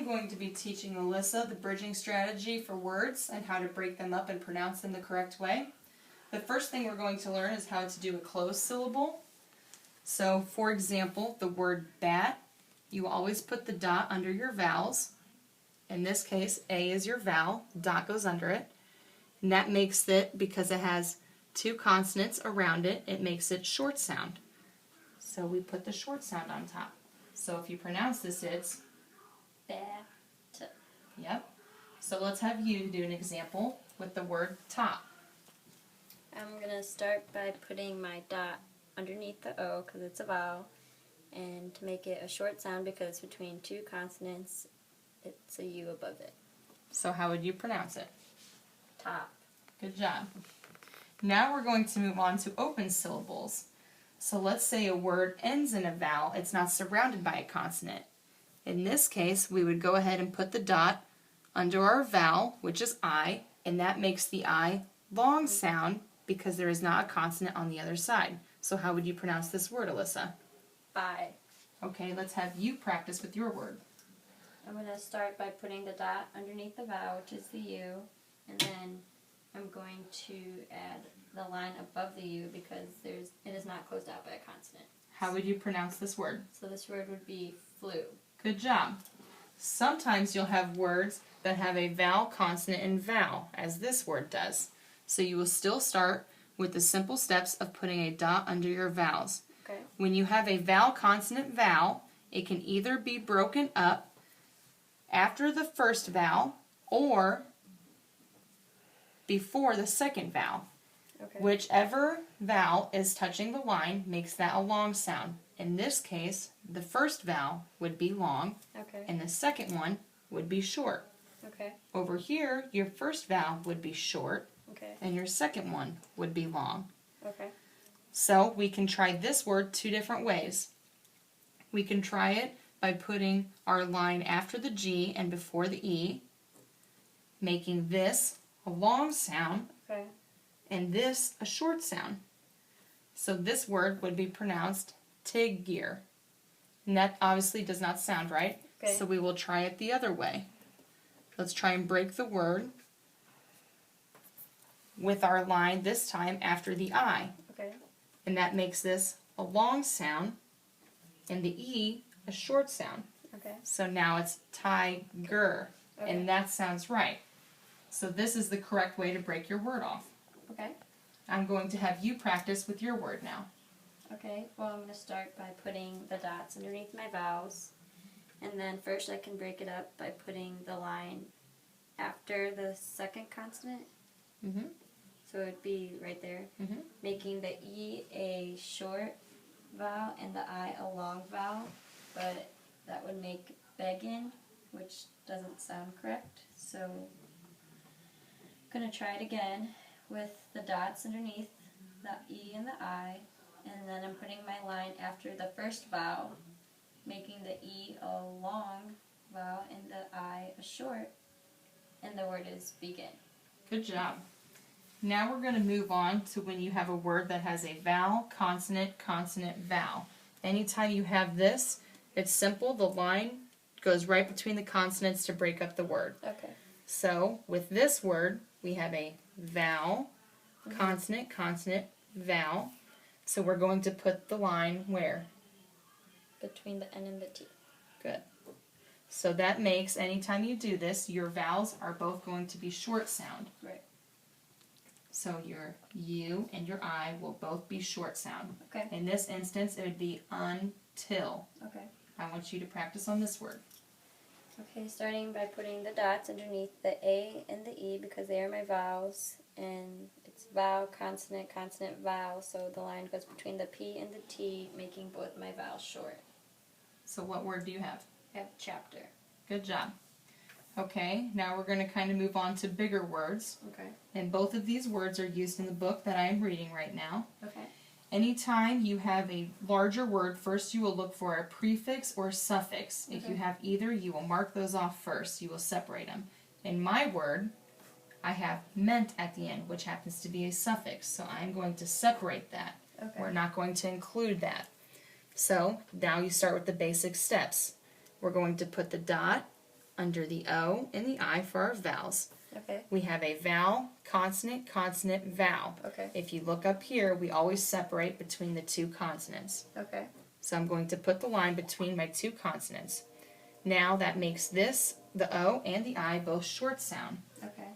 going to be teaching Alyssa the bridging strategy for words and how to break them up and pronounce them the correct way. The first thing we're going to learn is how to do a closed syllable. So, for example, the word bat, you always put the dot under your vowels. In this case, A is your vowel, dot goes under it. And that makes it, because it has two consonants around it, it makes it short sound. So we put the short sound on top. So if you pronounce this, it's bat. Yep. So let's have you do an example with the word top. I'm going to start by putting my dot underneath the O because it's a vowel, and to make it a short sound because it's between two consonants, it's a U above it. So how would you pronounce it? Top. Good job. Now we're going to move on to open syllables. So let's say a word ends in a vowel, it's not surrounded by a consonant. In this case, we would go ahead and put the dot under our vowel, which is I, and that makes the I long sound because there is not a consonant on the other side. So how would you pronounce this word, Alyssa? Bye. Okay, let's have you practice with your word. I'm going to start by putting the dot underneath the vowel, which is the U, and then I'm going to add the line above the U because it is not closed out by a consonant. How would you pronounce this word? So this word would be flew. Good job. Sometimes you'll have words that have a vowel, consonant, and vowel, as this word does. So you will still start with the simple steps of putting a dot under your vowels. Okay. When you have a vowel, consonant, vowel, it can either be broken up after the first vowel or before the second vowel. Okay. Whichever vowel is touching the line makes that a long sound. In this case, the first vowel would be long, Okay. and the second one would be short. Okay. Over here, your first vowel would be short, Okay. and your second one would be long. Okay. So we can try this word two different ways. We can try it by putting our line after the G and before the E, making this a long sound, Okay. and this a short sound. So this word would be pronounced tig-gear. And that obviously does not sound right, Okay. so we will try it the other way. Let's try and break the word with our line this time after the I. Okay. And that makes this a long sound, and the E a short sound. Okay. So now it's tiger, Okay. and that sounds right. So this is the correct way to break your word off. Okay. I'm going to have you practice with your word now. Okay, well I'm going to start by putting the dots underneath my vowels, and then first I can break it up by putting the line after the second consonant, Mm-hmm. so it would be right there, Mm-hmm. making the E a short vowel and the I a long vowel, but that would make beggin, which doesn't sound correct, so I'm going to try it again with the dots underneath the E and the I, and then I'm putting my line after the first vowel, making the E a long vowel and the I a short, and the word is begin. Good job. Now we're going to move on to when you have a word that has a vowel, consonant, consonant, vowel. Anytime you have this, it's simple. The line goes right between the consonants to break up the word. Okay. So with this word, we have a vowel, consonant, consonant, vowel. So we're going to put the line where? Between the N and the T. Good. So that makes, anytime you do this, your vowels are both going to be short sound. Right. So your U and your I will both be short sound. Okay. In this instance, it would be until. Okay. I want you to practice on this word. Okay, starting by putting the dots underneath the A and the E because they are my vowels, and it's vowel, consonant, consonant, vowel, so the line goes between the P and the T, making both my vowels short. So what word do you have? I have chapter. Good job. Okay, now we're going to kind of move on to bigger words. Okay. And both of these words are used in the book that I am reading right now. Okay. Anytime you have a larger word, first you will look for a prefix or suffix. If you have either, you will mark those off first. You will separate them. In my word, I have meant at the end, which happens to be a suffix. So I'm going to separate that. Okay. We're not going to include that. So now you start with the basic steps. We're going to put the dot under the O and the I for our vowels. Okay. We have a vowel, consonant, consonant, vowel. Okay. If you look up here, we always separate between the two consonants. Okay. So I'm going to put the line between my two consonants. Now that makes this, the O and the I, both short sound. Okay.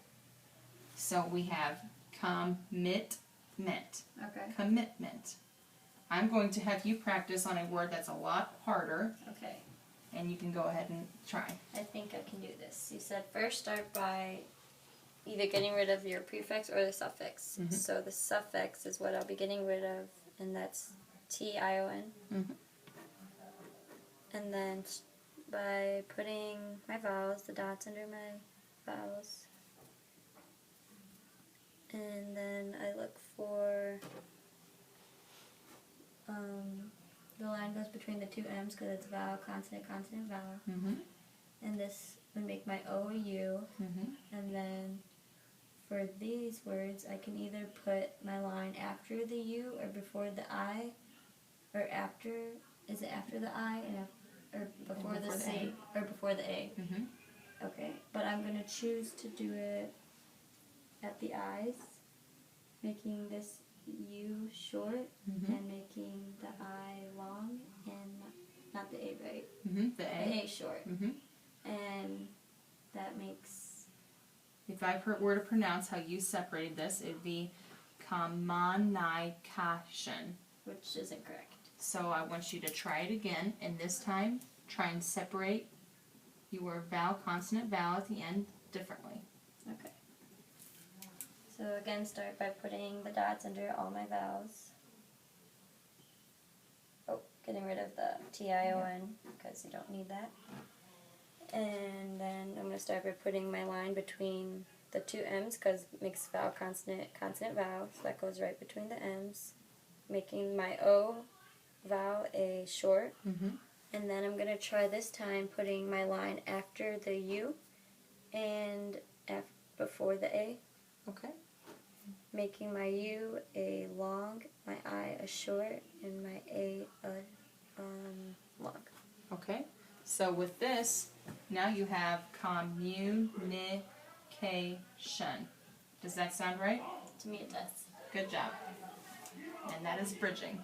So we have commitment. Okay. Commitment. I'm going to have you practice on a word that's a lot harder, Okay. and you can go ahead and try. I think I can do this. You said first start by either getting rid of your prefix or the suffix. Mhm. So the suffix is what I'll be getting rid of, and that's tion. Mhm. And then by putting my vowels, the dots under my vowels. And then I look for the line goes between the two M's because it's vowel, consonant, consonant, vowel. Mm-hmm. And this would make my O a U. Mm-hmm. And then for these words, I can either put my line after the U or before the I, or after, is it after the I or before the C, or before the A? Mm-hmm. Okay, but I'm going to choose to do it at the I's, making this U short Mm-hmm. and making the I long and not the A, right? Mm-hmm. The The A. A short. Mm-hmm. And that makes, If I were to pronounce how you separated this, it would be communication. which isn't correct. So I want you to try it again, and this time try and separate your vowel, consonant, vowel at the end differently. Okay. So again, start by putting the dots under all my vowels. Oh, getting rid of the tion because you don't need that. And then I'm going to start by putting my line between the two M's because it makes vowel, consonant, consonant, vowel. So that goes right between the M's. Making my O vowel a short. Mm-hmm. And then I'm going to try this time putting my line after the U and before the A. Okay. Making my U a long, my I a short, and my A a long. Okay. So with this, now you have communication. Does that sound right? To me it does. Good job. And that is bridging.